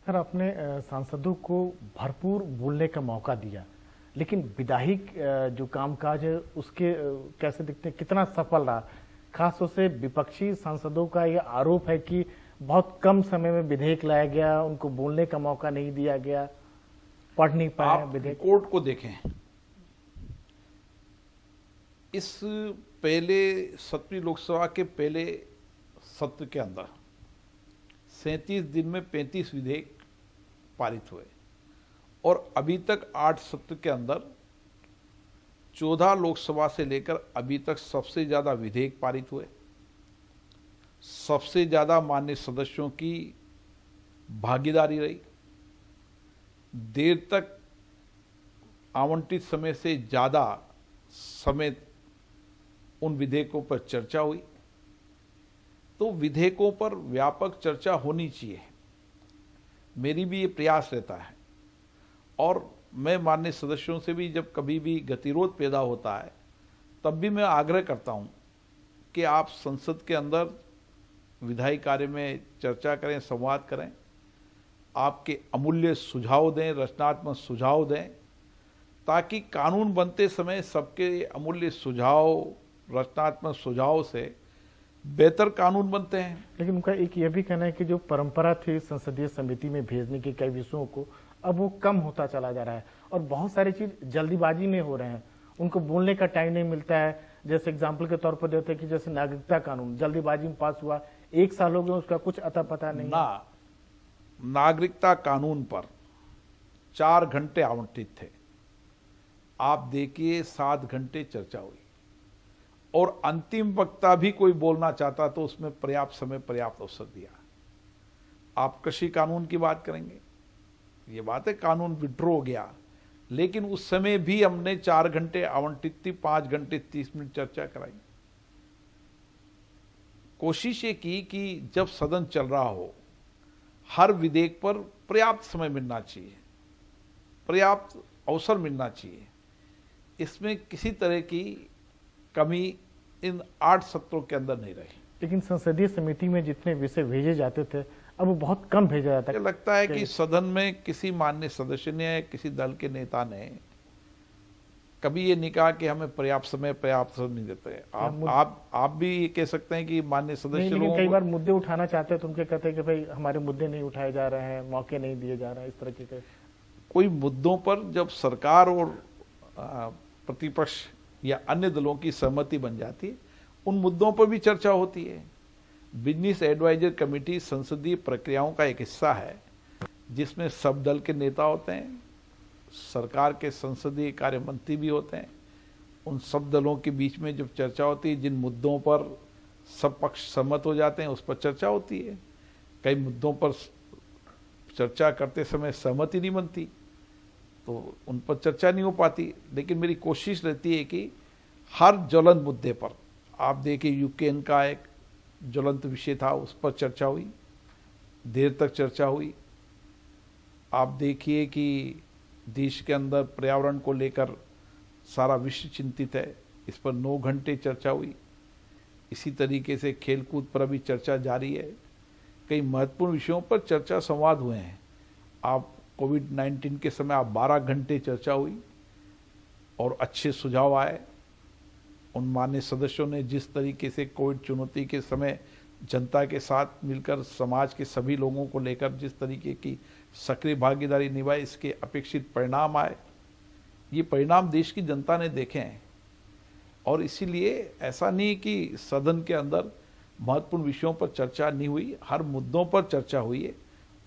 Sir, आपने सांसदों को भरपूर बोलने का मौका दिया, लेकिन विधायिक जो कामकाज है उसके कैसे दिखते हैं, कितना सफल रहा? खास तौर से विपक्षी सांसदों का यह आरोप है कि बहुत कम समय में विधेयक लाया गया, उनको बोलने का मौका नहीं दिया गया, पढ़ नहीं पाए आप विधेयक। रिकॉर्ड को देखें, इस पहले 7वीं लोकसभा के पहले सत्र के अंदर 37 दिन में 35 विधेयक पारित हुए और अभी तक 8 सत्र के अंदर 14 लोकसभा से लेकर अभी तक सबसे ज्यादा विधेयक पारित हुए, सबसे ज्यादा माननीय सदस्यों की भागीदारी रही, देर तक आवंटित समय से ज्यादा समय उन विधेयकों पर चर्चा हुई। तो विधेयकों पर व्यापक चर्चा होनी चाहिए, मेरी भी ये प्रयास रहता है। और मैं माननीय सदस्यों से भी जब कभी भी गतिरोध पैदा होता है तब भी मैं आग्रह करता हूं कि आप संसद के अंदर विधायी कार्य में चर्चा करें, संवाद करें, आपके अमूल्य सुझाव दें, रचनात्मक सुझाव दें, ताकि कानून बनते समय सबके अमूल्य सुझाव, रचनात्मक सुझाव से बेहतर कानून बनते हैं। लेकिन उनका एक यह भी कहना है कि जो परंपरा थी संसदीय समिति में भेजने के कई विषयों को, अब वो कम होता चला जा रहा है और बहुत सारी चीज जल्दीबाजी में हो रहे हैं, उनको बोलने का टाइम नहीं मिलता है। जैसे एग्जाम्पल के तौर पर देते हैं कि जैसे नागरिकता कानून जल्दीबाजी में पास हुआ, 1 साल हो गया, उसका कुछ अता पता नहीं ना। नागरिकता कानून पर 4 घंटे आवंटित थे, आप देखिए 7 घंटे चर्चा हुई और अंतिम वक्ता भी कोई बोलना चाहता तो उसमें पर्याप्त समय, पर्याप्त अवसर दिया। आप कृषि कानून की बात करेंगे, ये बात है कानून विड्रॉ हो गया, लेकिन उस समय भी हमने 4 घंटे आवंटित थी, 5 घंटे 30 मिनट चर्चा कराई। कोशिश ये की कि जब सदन चल रहा हो हर विधेयक पर पर्याप्त समय मिलना चाहिए, पर्याप्त अवसर मिलना चाहिए, इसमें किसी तरह की कमी इन 8 सत्रों के अंदर नहीं रही। लेकिन संसदीय समिति में जितने विषय भेजे जाते थे अब वो बहुत कम भेजा जाता है। मुझे लगता है कि सदन में किसी माननीय सदस्य ने, किसी दल के नेता ने कभी ये नहीं कहा कि हमें पर्याप्त समय, पर्याप्त समय नहीं देते। आप भी ये कह सकते हैं कि माननीय सदस्य लोगों कई बार मुद्दे उठाना चाहते हैं तो उनके कहते हैं कि भाई हमारे मुद्दे नहीं उठाए जा रहे हैं, मौके नहीं दिए जा रहे हैं, इस तरह के। कोई मुद्दों पर जब सरकार और प्रतिपक्ष या अन्य दलों की सहमति बन जाती है, उन मुद्दों पर भी चर्चा होती है। बिजनेस एडवाइजर कमेटी संसदीय प्रक्रियाओं का एक हिस्सा है जिसमें सब दल के नेता होते हैं, सरकार के संसदीय कार्य मंत्री भी होते हैं। उन सब दलों के बीच में जब चर्चा होती है, जिन मुद्दों पर सब पक्ष सहमत हो जाते हैं उस पर चर्चा होती है। कई मुद्दों पर चर्चा करते समय सहमति नहीं बनती तो उन पर चर्चा नहीं हो पाती। लेकिन मेरी कोशिश रहती है कि हर ज्वलंत मुद्दे पर, आप देखिए यूक्रेन का एक ज्वलंत विषय था, उस पर चर्चा हुई, देर तक चर्चा हुई। आप देखिए कि देश के अंदर पर्यावरण को लेकर सारा विश्व चिंतित है, इस पर 9 घंटे चर्चा हुई। इसी तरीके से खेलकूद पर भी चर्चा जारी है। कई महत्वपूर्ण विषयों पर चर्चा संवाद हुए हैं। आप कोविड-19 के समय आप 12 घंटे चर्चा हुई और अच्छे सुझाव आए। उन मान्य सदस्यों ने जिस तरीके से कोविड चुनौती के समय जनता के साथ मिलकर समाज के सभी लोगों को लेकर जिस तरीके की सक्रिय भागीदारी निभाई, इसके अपेक्षित परिणाम आए। ये परिणाम देश की जनता ने देखे हैं और इसीलिए ऐसा नहीं कि सदन के अंदर महत्वपूर्ण विषयों पर चर्चा नहीं हुई, हर मुद्दों पर चर्चा हुई है।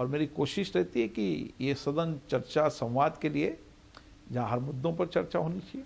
और मेरी कोशिश रहती है कि ये सदन चर्चा संवाद के लिए, जहाँ हर मुद्दों पर चर्चा होनी चाहिए।